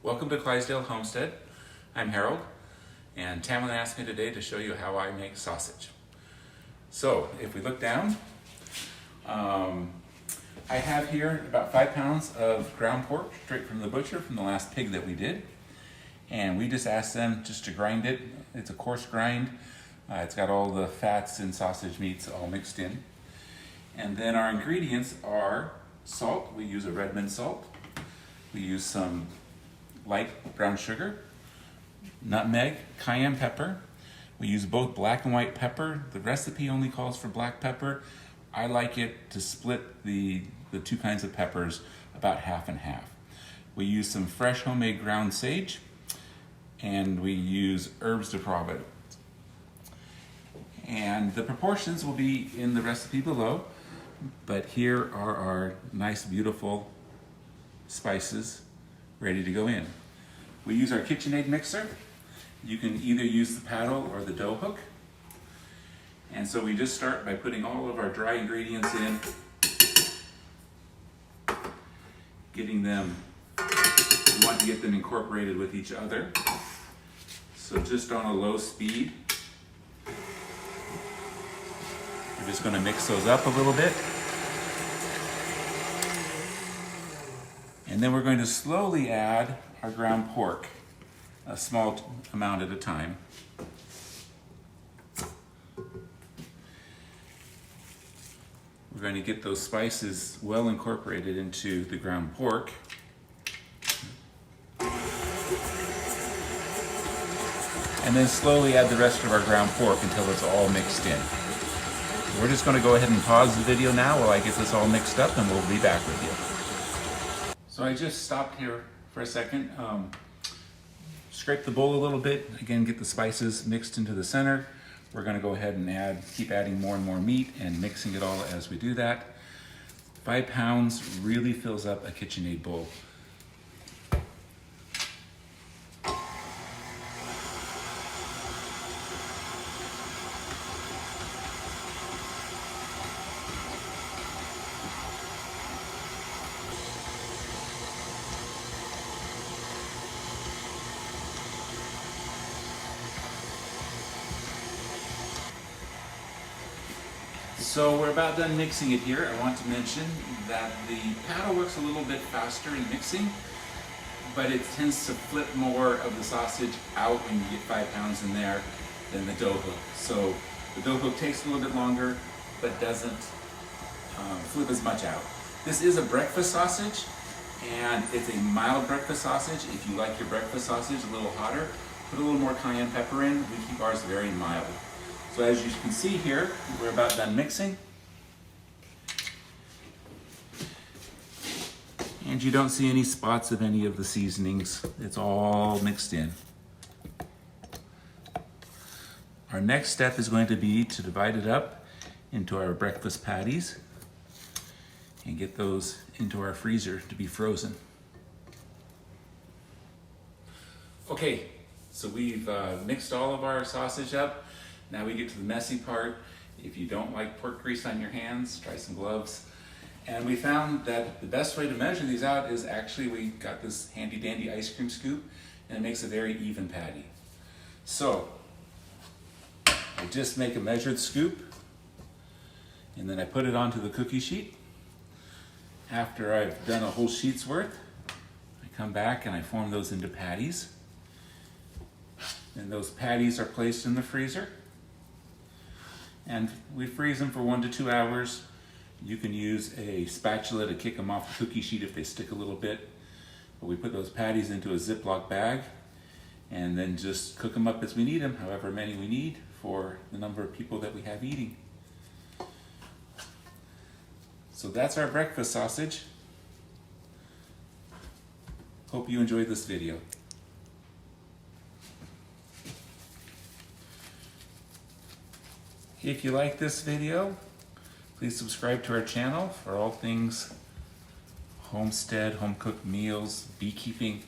Welcome to Clydesdale Homestead. I'm Harold, and Tamlin asked me today to show you how I make sausage. So, if we look down, I have here about 5 pounds of ground pork straight from the butcher from the last pig that we did. And we just asked them just to grind it. It's a coarse grind. It's got all the fats and sausage meats all mixed in. And then our ingredients are salt. We use a Redmond salt. We use some light brown sugar, nutmeg, cayenne pepper. We use both black and white pepper. The recipe only calls for black pepper. I like it to split the two kinds of peppers about half and half. We use some fresh homemade ground sage, and we use herbs de Provence. And the proportions will be in the recipe below, but here are our nice, beautiful spices ready to go in. We use our KitchenAid mixer. You can either use the paddle or the dough hook. And so we just start by putting all of our dry ingredients in, getting them, we want to get them incorporated with each other. So just on a low speed, we're just going to mix those up a little bit. And then we're going to slowly add our ground pork, a small amount at a time. We're going to get those spices well incorporated into the ground pork. And then slowly add the rest of our ground pork until it's all mixed in. We're just going to go ahead and pause the video now while I get this all mixed up, and we'll be back with you. So I just stopped here for a second, scrape the bowl a little bit, again get the spices mixed into the center. We're going to go ahead and keep adding more and more meat and mixing it all as we do that. 5 pounds really fills up a KitchenAid bowl. So we're about done mixing it here. I want to mention that the paddle works a little bit faster in mixing, but it tends to flip more of the sausage out when you get 5 pounds in there than the dough hook. So the dough hook takes a little bit longer, but doesn't flip as much out. This is a breakfast sausage, and it's a mild breakfast sausage. If you like your breakfast sausage a little hotter, put a little more cayenne pepper in. We keep ours very mild. So as you can see here, we're about done mixing. And you don't see any spots of any of the seasonings. It's all mixed in. Our next step is going to be to divide it up into our breakfast patties and get those into our freezer to be frozen. Okay, so we've mixed all of our sausage up. Now we get to the messy part. If you don't like pork grease on your hands, try some gloves. And we found that the best way to measure these out is actually we got this handy dandy ice cream scoop, and it makes a very even patty. So I just make a measured scoop, and then I put it onto the cookie sheet. After I've done a whole sheet's worth, I come back and I form those into patties. And those patties are placed in the freezer. And we freeze them for 1 to 2 hours. You can use a spatula to kick them off the cookie sheet if they stick a little bit. But we put those patties into a Ziploc bag and then just cook them up as we need them, however many we need for the number of people that we have eating. So that's our breakfast sausage. Hope you enjoyed this video. If you like this video, please subscribe to our channel for all things homestead, home-cooked meals, beekeeping,